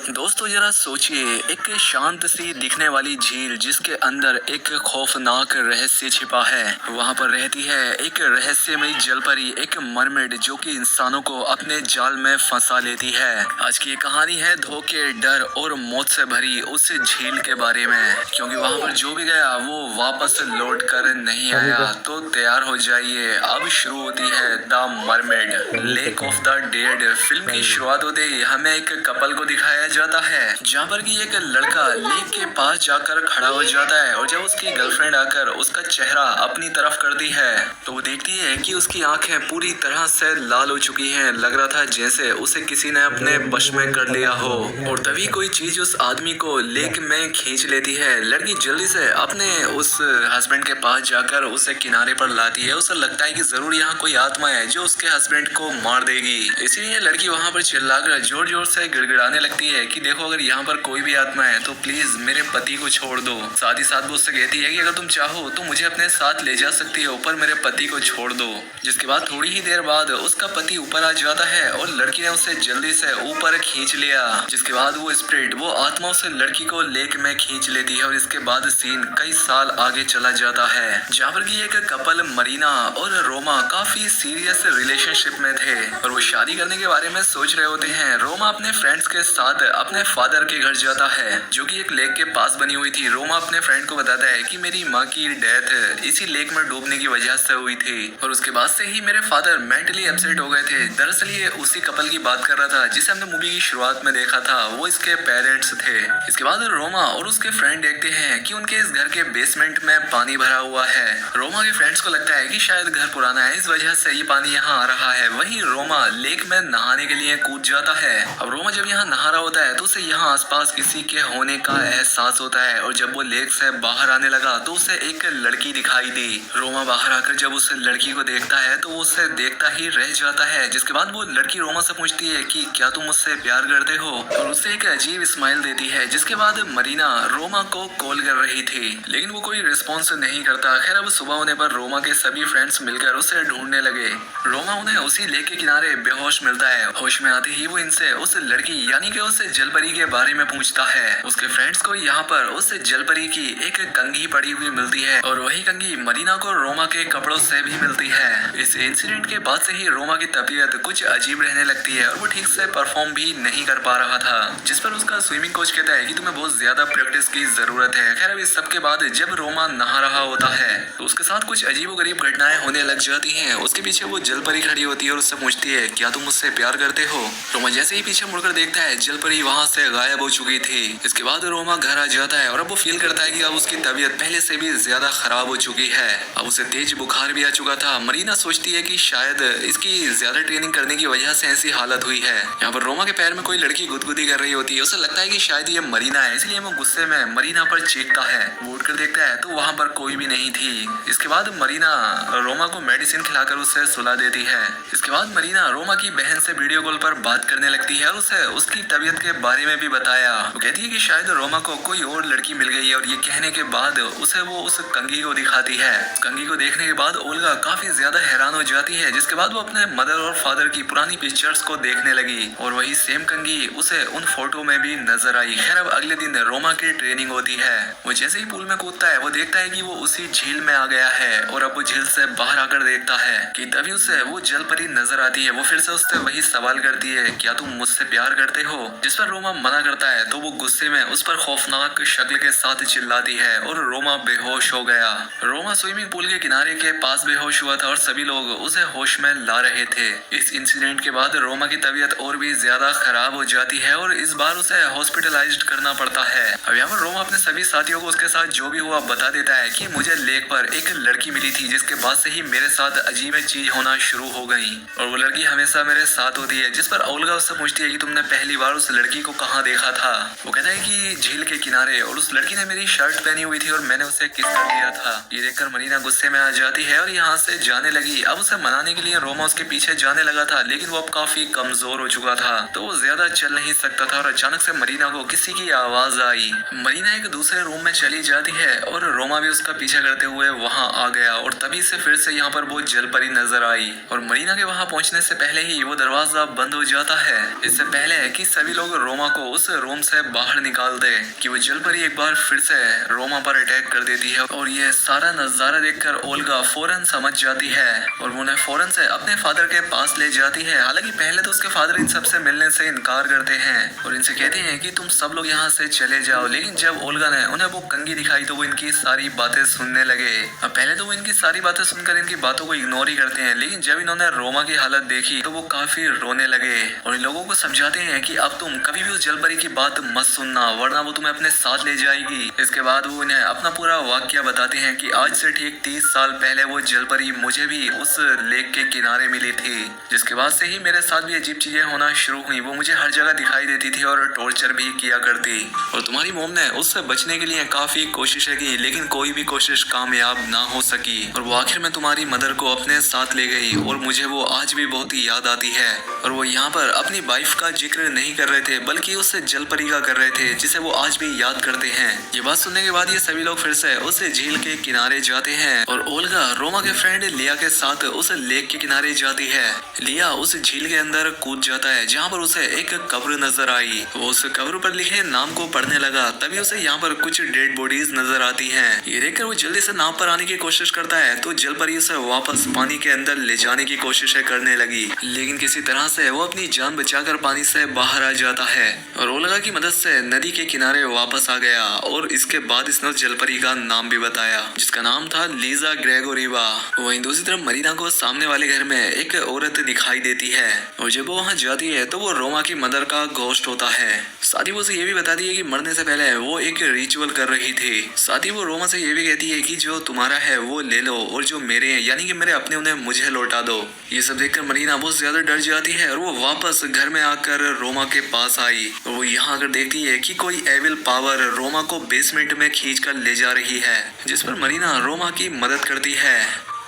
दोस्तों जरा सोचिए, एक शांत सी दिखने वाली झील जिसके अंदर एक खौफनाक रहस्य छिपा है। वहां पर रहती है एक रहस्यमयी जलपरी, एक मरमेड जो कि इंसानों को अपने जाल में फंसा लेती है। आज की ये कहानी है धोखे, डर और मौत से भरी उस झील के बारे में, क्योंकि वहां पर जो भी गया वो वापस लौट कर नहीं आया। तो तैयार हो जाइए, अब शुरू होती है the mermaid lake of the dead. Film की शुरुआत होते ही हमें एक कपल को दिखाया जाता है जहाँ पर कि एक लड़का लेक के पास जाकर खड़ा हो जाता है, और जब उसकी गर्लफ्रेंड आकर उसका चेहरा अपनी तरफ करती है तो वो देखती है कि उसकी आंखें पूरी तरह से लाल हो चुकी हैं। लग रहा था जैसे उसे किसी ने अपने वश में कर लिया हो। और तभी कोई चीज उस आदमी को लेक में खींच लेती है। लड़की जल्दी से अपने उस हस्बैंड के पास जाकर उसे किनारे पर लाती है। उसे लगता है कि जरूर यहाँ कोई आत्मा है जो उसके हस्बैंड को मार देगी, इसीलिए लड़की वहाँ पर चिल्लाकर जोर जोर से गिड़गिड़ाने लगती है कि देखो, अगर यहाँ पर कोई भी आत्मा है तो प्लीज मेरे पति को छोड़ दो। साथ ही साथ वो उससे कहती है कि अगर तुम चाहो तो मुझे अपने साथ ले जा सकती हो, पर मेरे पति को छोड़ दो। जिसके बाद थोड़ी ही देर बाद उसका पति ऊपर आ जाता है और लड़की ने उसे जल्दी से ऊपर खींच लिया। जिसके बाद वो स्पिरिट, वो आत्मा उस लड़की को लेक में खींच लेती है। और इसके बाद सीन कई साल आगे चला जाता है जहाँ पर की एक कपल मरीना और रोमा काफी सीरियस रिलेशनशिप में थे और वो शादी करने के बारे में सोच रहे होते हैं। रोमा अपने फ्रेंड्स के साथ अपने फादर के घर जाता है जो कि एक लेक के पास बनी हुई थी। रोमा अपने फ्रेंड को बताता है कि मेरी माँ की डेथ इसी लेक में डूबने की वजह से हुई थी और उसके बाद से ही मेरे फादर मेंटली अपसेट हो गए थे। दरअसल ये उसी कपल की बात कर रहा था जिसे हमने मूवी की शुरुआत में देखा था, वो इसके पेरेंट्स थे। इसके बाद रोमा और उसके फ्रेंड देखते हैं कि उनके इस घर के बेसमेंट में पानी भरा हुआ है। रोमा के फ्रेंड्स को लगता है कि शायद घर पुराना है, इस वजह से ये पानी यहाँ आ रहा है। वहीं रोमा लेक में नहाने के लिए कूद जाता है। अब रोमा जब यहाँ नहा रहा होता है तो उसे यहाँ आसपास किसी के होने का एहसास होता है और जब वो लेक से बाहर आने लगा तो उसे एक लड़की दिखाई दी। रोमा बाहर आकर जब उस लड़की को देखता है तो वो उसे देखता ही रह जाता है। जिसके बाद वो लड़की रोमा से पूछती है कि क्या तुम मुझसे प्यार करते हो, और उसे एक अजीब स्माइल देती है। जिसके बाद मरीना रोमा को कॉल कर रही थी लेकिन वो कोई रिस्पॉन्स नहीं करता। खैर अब सुबह होने पर रोमा के सभी फ्रेंड्स मिलकर उसे ढूंढने लगे। रोमा उन्हें उसी लेक के किनारे बेहोश मिलता है। होश में आते ही वो इनसे उस लड़की यानी कि उस जलपरी के बारे में पूछता है। उसके फ्रेंड्स को यहाँ पर उस जलपरी की एक कंघी पड़ी हुई मिलती है और वही कंघी मरीना को रोमा के कपड़ों से भी मिलती है। इस इंसिडेंट के बाद से ही रोमा की तबीयत कुछ अजीब रहने लगती है और वो ठीक से परफॉर्म भी नहीं कर पा रहा था। जिस पर उसका स्विमिंग कोच कहता है कि तुम्हें बहुत ज्यादा प्रैक्टिस की जरूरत है। खैर अब इस सब के बाद जब रोमा नहा रहा होता है तो उसके साथ कुछ अजीबोगरीब घटनाएं होने लग जाती हैं। उसके पीछे वो जलपरी खड़ी होती है और उससे पूछती है क्या तुम मुझसे प्यार करते हो। रोमा जैसे ही पीछे मुड़कर देखता है जलपरी वहाँ से गायब हो चुकी थी। इसके बाद रोमा घर आ जाता है और अब वो फील करता है कि अब उसकी तबीयत पहले से भी ज्यादा खराब हो चुकी है। अब उसे तेज बुखार भी आ चुका था। मरीना सोचती है कि शायद इसकी ज्यादा ट्रेनिंग करने की वजह से ऐसी हालत हुई है। यहाँ पर रोमा के पैर में कोई लड़की गुदगुदी कर रही होती है। उसे लगता है कि शायद ये मरीना है, इसलिए वो गुस्से में मरीना पर चीखता है। वो उठकर देखता है तो वहाँ पर कोई भी नहीं थी। इसके बाद मरीना रोमा को मेडिसिन खिलाकर उसे सुला देती है। इसके बाद मरीना रोमा की बहन से वीडियो कॉल पर बात करने लगती है और उसे उसकी तबीयत के बारे में भी बताया। वो कहती है कि शायद रोमा को कोई और लड़की मिल गई है और ये कहने के बाद उसे वो उस कंघी को दिखाती है। कंघी को देखने के बाद ओल्गा काफी ज्यादा हैरान हो जाती है। जिसके बाद वो अपने मदर और फादर की पुरानी पिक्चर्स को देखने लगी और वही सेम कंघी उसे उन फोटो में भी नजर आई। खैर अब अगले दिन रोमा की ट्रेनिंग होती है। वो जैसे ही पूल में कूदता है वो देखता है कि वो उसी झील में आ गया है और अब वो झील से बाहर आकर देखता है कि तभी उसे वो जलपरी नजर आती है। वो फिर से उससे वही सवाल करती है क्या तुम मुझसे प्यार करते हो, जिस पर रोमा मना करता है तो वो गुस्से में उस पर खौफनाक शक्ल के साथ चिल्लाती है और रोमा बेहोश हो गया। रोमा स्विमिंग पूल के किनारे के पास बेहोश हुआ था और सभी लोग उसे होश में ला रहे थे। इस इंसिडेंट के बाद रोमा की तबीयत और भी ज्यादा खराब हो जाती है और इस बार उसे हॉस्पिटलाइज्ड करना पड़ता है। अब यहाँ पर रोमा अपने सभी साथियों को उसके साथ जो भी हुआ बता देता है कि मुझे लेक पर एक लड़की मिली थी जिसके बाद से ही मेरे साथ अजीब चीज होना शुरू हो गई और वो लड़की हमेशा मेरे साथ होती है। जिस पर ओल्गा उससे पूछती है कि तुमने पहली बार उस लड़की को कहाँ देखा था। वो कहता है कि झील के किनारे, और उस लड़की ने मेरी शर्ट पहनी हुई थी और मैंने उसे किस कर दिया था। ये देखकर मरीना गुस्से में आ जाती है और यहाँ से जाने लगी। अब उसे मनाने के लिए रोमा उसके पीछे जाने लगा था लेकिन वो अब काफी कमजोर हो चुका था तो वो ज्यादा चल नहीं सकता था। और अचानक से मरीना को किसी की आवाज आई। मरीना एक दूसरे रूम में चली जाती है और रोमा भी उसका पीछा करते हुए वहाँ आ गया और तभी से फिर से यहाँ पर वो जलपरी नजर आई और मरीना के वहाँ पहुँचने से पहले ही वो दरवाजा बंद हो जाता है। इससे पहले कि सभी लोग वो रोमा को उस रूम से बाहर निकाल दे कि वो जल परी एक बार फिर से रोमा पर अटैक कर देती है। और ये सारा नजारा देखकर ओल्गा फौरन समझ जाती है और वो उन्हें फौरन से अपने फादर के पास ले जाती है। हालांकि पहले तो उसके फादर इन सबसे मिलने से इनकार करते हैं और इनसे कहते हैं कि तुम सब लोग यहाँ से चले जाओ। लेकिन जब ओल्गा ने उन्हें वो कंघी दिखाई तो वो इनकी सारी बातें सुनने लगे। अब पहले तो वो इनकी सारी बातें सुनकर इनकी बातों को इग्नोर ही करते हैं, लेकिन जब इन्होंने रोमा की हालत देखी तो वो काफी रोने लगे और इन लोगों को समझाते हैं कि अब तुम कभी भी उस जलपरी की बात मत सुनना वरना वो तुम्हें अपने साथ ले जाएगी। इसके बाद वो इन्हें अपना पूरा वाक्य बताते हैं कि आज से ठीक 30 साल पहले वो जलपरी मुझे भी उस लेक के किनारे मिली थी, जिसके बाद से ही मेरे साथ भी अजीब चीजें होना शुरू हुई। वो मुझे हर जगह दिखाई देती थी और टॉर्चर भी किया करती और तुम्हारी मोम ने उससे बचने के लिए काफी कोशिशें की लेकिन कोई भी कोशिश कामयाब ना हो सकी और वो आखिर में तुम्हारी मदर को अपने साथ ले गई और मुझे वो आज भी बहुत ही याद आती है। और वो यहाँ पर अपनी वाइफ का जिक्र नहीं कर रहे थे बल्कि उससे जलपरी का कर रहे थे जिसे वो आज भी याद करते हैं। ये बात सुनने के बाद ये सभी लोग फिर से उस झील के किनारे जाते हैं और ओल्गा रोमा के फ्रेंड लिया के साथ उस लेक के किनारे जाती है। लिया उस झील के अंदर कूद जाता है जहाँ पर उसे एक कब्र नजर आई। वो उस कब्र पर लिखे नाम को पढ़ने लगा, तभी उसे यहाँ पर कुछ डेड बॉडीज नजर आती हैं। ये देखकर वो जल्दी से नाव पर आने की कोशिश करता है तो जलपरी उसे वापस पानी के अंदर ले जाने की कोशिशें करने लगी, लेकिन किसी तरह से वो अपनी जान बचाकर पानी से बाहर आ जाता है और ओल्गा की मदद से नदी के किनारे वापस आ गया। और इसके बाद इसने उस जलपरी का नाम भी बताया जिसका नाम था लीजा ग्रेगोरीवा। वहीं दूसरी तरफ मरीना को सामने वाले घर में एक औरत दिखाई देती है और जब वो वहाँ जाती है तो वो रोमा की मदर का घोस्ट होता है। साथ ही वो उसे ये भी बताती है कि मरने से पहले वो एक रिचुअल कर रही थी। साथ ही वो रोमा से ये भी कहती है कि जो तुम्हारा है वो ले लो और जो मेरे हैं यानी कि मेरे अपने उन्हें मुझे लौटा दो। ये सब देखकर मरीना बहुत ज्यादा डर जाती है और वो वापस घर में आकर रोमा के पास आई और वो यहाँ आकर देखती है कि कोई एविल पावर रोमा को बेसमेंट में खींच कर ले जा रही है, जिस पर मरीना रोमा की मदद करती है।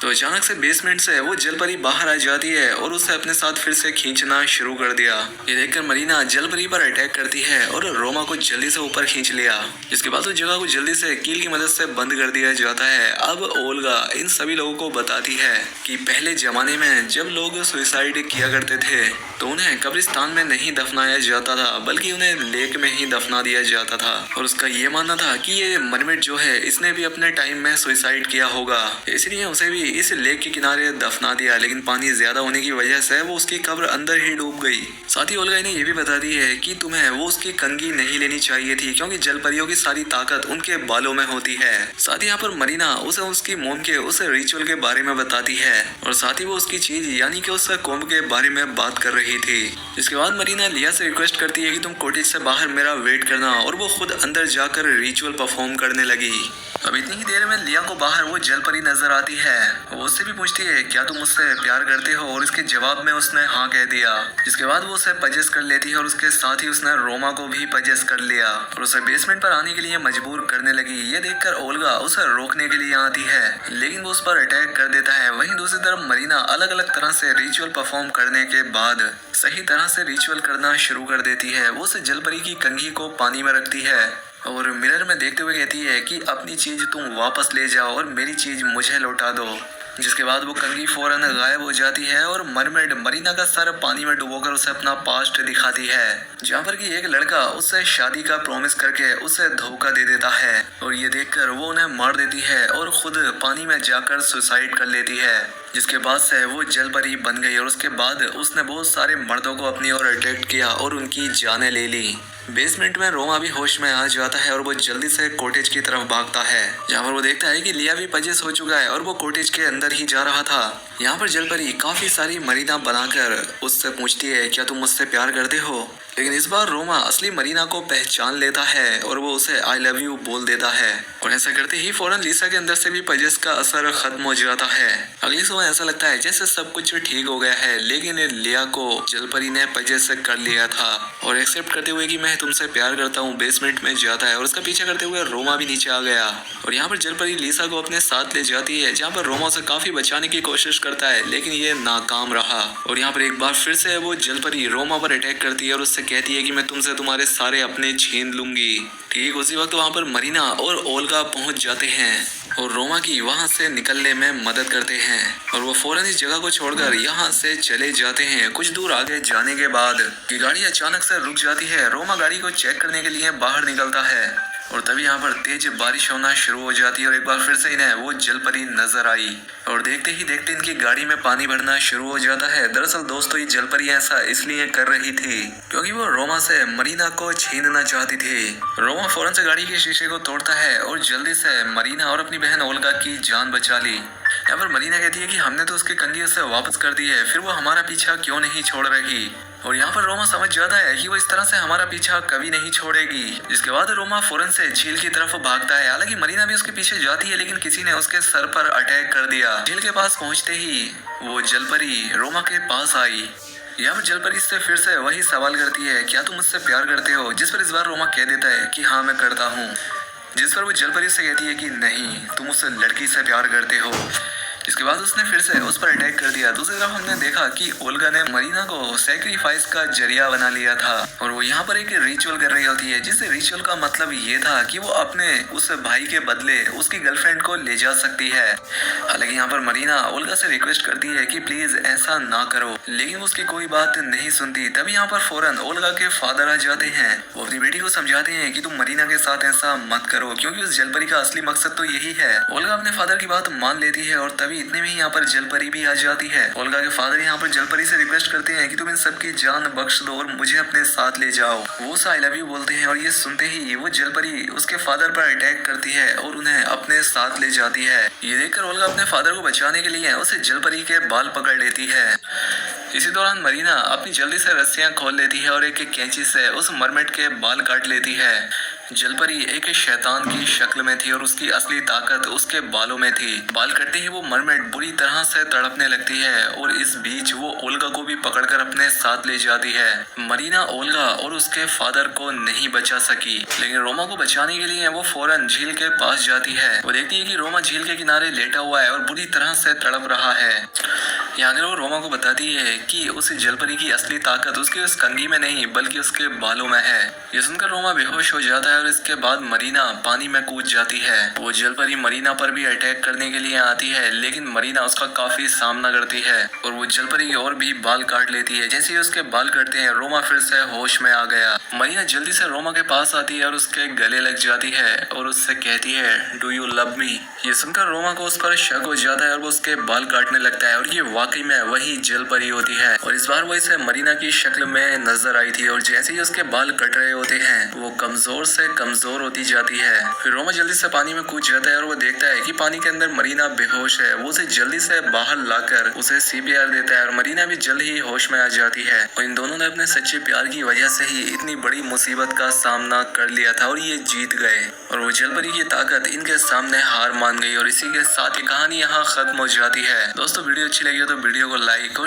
तो अचानक से बेसमेंट से वो जलपरी बाहर आ जाती है और उसे अपने साथ फिर से खींचना शुरू कर दिया। ये देखकर मरीना जलपरी पर अटैक करती है और रोमा को जल्दी से ऊपर खींच लिया, जिसके बाद उस जगह को जल्दी से कील की मदद से बंद कर दिया जाता है। अब ओल्गा इन सभी लोगों को बताती है कि पहले जमाने में जब लोग सुसाइड किया करते थे तो उन्हें कब्रिस्तान में नहीं दफनाया जाता था बल्कि उन्हें लेक में ही दफना दिया जाता था और उसका ये मानना था कि ये मरमिट जो है इसने भी अपने टाइम में सुसाइड किया होगा, इसलिए उसे भी इस लेक के किनारे दफना दिया। लेकिन पानी ज्यादा होने की वजह से वो उसकी कब्र अंदर ही डूब गई। साथ ही ओल्गा ने ये भी बता दी है कि तुम्हें वो उसकी कंघी नहीं लेनी चाहिए थी क्योंकि जलपरियों की सारी ताकत उनके बालों में होती है। साथ ही यहाँ पर मरीना उसे उसकी मोम के उस रिचुअल के बारे में बताती है और साथ ही वो उसकी चीज यानी कि उस कोम्ब के बारे में बात कर रही थी। इसके बाद मरीना लिया से रिक्वेस्ट करती है कि तुम कॉटेज से बाहर मेरा वेट करना और वो खुद अंदर जाकर रिचुअल परफॉर्म करने लगी। अब इतनी ही देर में लिया को बाहर वो जलपरी नजर आती है। वो उससे भी पूछती है क्या तुम मुझसे प्यार करते हो और इसके जवाब में उसने हाँ कह दिया। जिसके बाद वो उसे पजेस कर लेती है और उसके साथ ही उसने रोमा को भी पजेस कर लिया और उसे बेसमेंट पर आने के लिए मजबूर करने लगी। ये देखकर ओल्गा उसे रोकने के लिए आती है लेकिन वो उस पर अटैक कर देता है। वहीं दूसरी तरफ मरीना अलग अलग तरह से रिचुअल परफॉर्म करने के बाद सही तरह से रिचुअल करना शुरू कर देती है। वो उस जलपरी की कंघी को पानी में रखती है और मिरर में देखते हुए कहती है कि अपनी चीज तुम वापस ले जाओ और मेरी चीज मुझे लौटा दो। जिसके बाद वो कंघी फौरन गायब हो जाती है और मरमेड मरीना का सर पानी में डुबोकर उसे अपना पास्ट दिखाती है, जहाँ पर कि एक लड़का उससे शादी का प्रॉमिस करके उसे धोखा दे देता है और ये देखकर वो उन्हें मार देती है और खुद पानी में जाकर सुसाइड कर लेती है। जिसके बाद से वो जलपरी बन गई और उसके बाद उसने बहुत सारे मर्दों को अपनी ओर अटैक किया और उनकी जानें ले ली। बेसमेंट में रोमा भी होश में आ जाता है और वो जल्दी से कॉटेज की तरफ भागता है, जहाँ पर वो देखता है कि लिया भी पजेस हो चुका है और वो कॉटेज के अंदर ही जा रहा था। यहाँ पर जलपरी काफी सारी मरीना बनाकर उससे पूछती है क्या तुम मुझसे प्यार करते हो, लेकिन इस बार रोमा असली मरीना को पहचान लेता है और वो उसे आई लव यू बोल देता है और ऐसा करते ही फौरन लिसा के अंदर से भी पजेस का असर खत्म हो जाता है। अगली सुबह ऐसा लगता है जैसे सब कुछ ठीक हो गया है, लेकिन लिया को जलपरी ने पजेस कर लिया था और एक्सेप्ट करते हुए कि मैं तुमसे प्यार करता हूँ बेसमेंट में जाता है और उसका पीछा करते हुए रोमा भी नीचे आ गया और यहाँ पर जलपरी लिसा को अपने साथ ले जाती है, जहाँ पर रोमा उसे काफी बचाने की कोशिश करता है लेकिन ये नाकाम रहा और यहाँ पर एक बार फिर से वो जलपरी रोमा पर अटैक करती है और उससे कहती है कि मैं तुमसे तुम्हारे सारे अपने छीन लूंगी। ठीक उसी वक्त वहाँ पर मरीना और ओल्गा पहुंच जाते हैं और रोमा की वहाँ से निकलने में मदद करते हैं और वो फौरन इस जगह को छोड़कर यहाँ से चले जाते हैं। कुछ दूर आगे जाने के बाद ये गाड़ी अचानक से रुक जाती है। रोमा गाड़ी को चेक करने के लिए बाहर निकलता है और तभी यहाँ पर तेज बारिश होना शुरू हो जाती है और एक बार फिर से इन्हें वो जलपरी नजर आई और देखते ही देखते इनकी गाड़ी में पानी भरना शुरू हो जाता है। दरअसल दोस्तों, ये जलपरी ऐसा इसलिए कर रही थी क्योंकि वो रोमा से मरीना को छीनना चाहती थी। रोमा फौरन से गाड़ी के शीशे को तोड़ता है और जल्दी से मरीना और अपनी बहन ओल्गा की जान बचा ली। यहाँ पर मरीना कहती है कि हमने तो उसके कंगी से वापस कर दी है, फिर वो हमारा पीछा क्यों नहीं छोड़ रही। और यहाँ पर रोमा समझ जाता है कि वो इस तरह से हमारा पीछा कभी नहीं छोड़ेगी। जिसके बाद रोमा फौरन से झील की तरफ भागता है। हालांकि मरीना भी उसके पीछे जाती है, लेकिन किसी ने उसके सर पर अटैक कर दिया। झील के पास पहुंचते ही वो जलपरी रोमा के पास आई। यहाँ पर जलपरी से फिर से वही सवाल करती है, क्या तुम मुझसे प्यार करते हो? जिस पर इस बार रोमा कह देता है कि हाँ मैं करता हूँ। जिस पर वो जलपरी से कहती है कि नहीं, तुम उस लड़की से प्यार करते हो। इसके बाद उसने फिर से उस पर अटैक कर दिया। दूसरी तरफ हमने देखा कि ओल्गा ने मरीना को सैक्रिफाइस का जरिया बना लिया था और वो यहाँ पर एक रिचुअल कर रही होती है, जिस रिचुअल का मतलब ये था कि वो अपने उस भाई के बदले उसकी गर्लफ्रेंड को ले जा सकती है। हालांकि यहाँ पर मरीना ओल्गा से रिक्वेस्ट करती है कि प्लीज ऐसा ना करो, लेकिन उसकी कोई बात नहीं सुनती। तभी यहाँ पर फौरन ओल्गा के फादर आ जाते हैं। वो अपनी बेटी को समझाते हैं कि तुम मरीना के साथ ऐसा मत करो, क्योंकि उस जलपरी का असली मकसद तो यही है। ओल्गा अपने फादर की बात मान लेती है और तभी इतने में यहाँ पर जलपरी भी आ जाती है। ओल्गा के फादर यहाँ पर जलपरी से रिक्वेस्ट करते हैं कि तुम इन सबकी जान बख्श दो और मुझे अपने साथ ले जाओ। वो आई लव यू बोलते हैं और ये सुनते ही वो जलपरी उसके फादर पर अटैक करती है और उन्हें अपने साथ ले जाती है। ये देखकर ओल्गा अपने फादर को बचाने के लिए उसे जलपरी के बाल पकड़ लेती है। इसी दौरान मरीना अपनी जल्दी से रस्सियां खोल लेती है और एक कैंची से उस मरमेड के बाल काट लेती है। जलपरी एक शैतान की शक्ल में थी और उसकी असली ताकत उसके बालों में थी। बाल कटते ही वो मरमेड बुरी तरह से तड़पने लगती है और इस बीच वो ओल्गा को भी पकड़कर अपने साथ ले जाती है। मरीना ओल्गा और उसके फादर को नहीं बचा सकी, लेकिन रोमा को बचाने के लिए वो फौरन झील के पास जाती है। वो देखती है कि रोमा झील के किनारे लेटा हुआ है और बुरी तरह से तड़प रहा है। यहाँ वो रोमा को बताती है कि उस जलपरी की असली ताकत उसके उस कंघी में नहीं बल्कि उसके बालों में है। ये सुनकर रोमा बेहोश हो जाता है और इसके बाद मरीना पानी में कूद जाती है। वो जलपरी मरीना पर भी अटैक करने के लिए आती है, लेकिन मरीना उसका काफी सामना करती है और वो जलपरी और भी बाल काट लेती है। जैसे ही उसके बाल कटते हैं रोमा फिर से होश में आ गया। मरीना जल्दी से रोमा के पास आती है और उसके गले लग जाती है और उससे कहती है डू यू लव मी। ये सुनकर रोमा को उस पर शक हो जाता है और वो उसके बाल काटने लगता है और ये वाकई में वही जलपरी होती है और इस बार वो इसे मरीना की शक्ल में नजर आई थी। और जैसे ही उसके बाल कट रहे होते हैं वो कमजोर से कमजोर होती जाती है। फिर रोमा जल्दी से पानी में कूद जाता है और वो देखता है कि पानी के अंदर मरीना बेहोश है। वो उसे जल्दी से बाहर लाकर उसे CPR देता है और मरीना भी जल्द ही होश में आ जाती है। और इन दोनों ने अपने सच्चे प्यार की वजह से ही इतनी बड़ी मुसीबत का सामना कर लिया था और ये जीत गए और वो जलपरी की ताकत इनके सामने हार मान गई। और इसी के साथ ये कहानी यहाँ खत्म हो जाती है। दोस्तों वीडियो अच्छी लगी हो तो वीडियो को लाइक और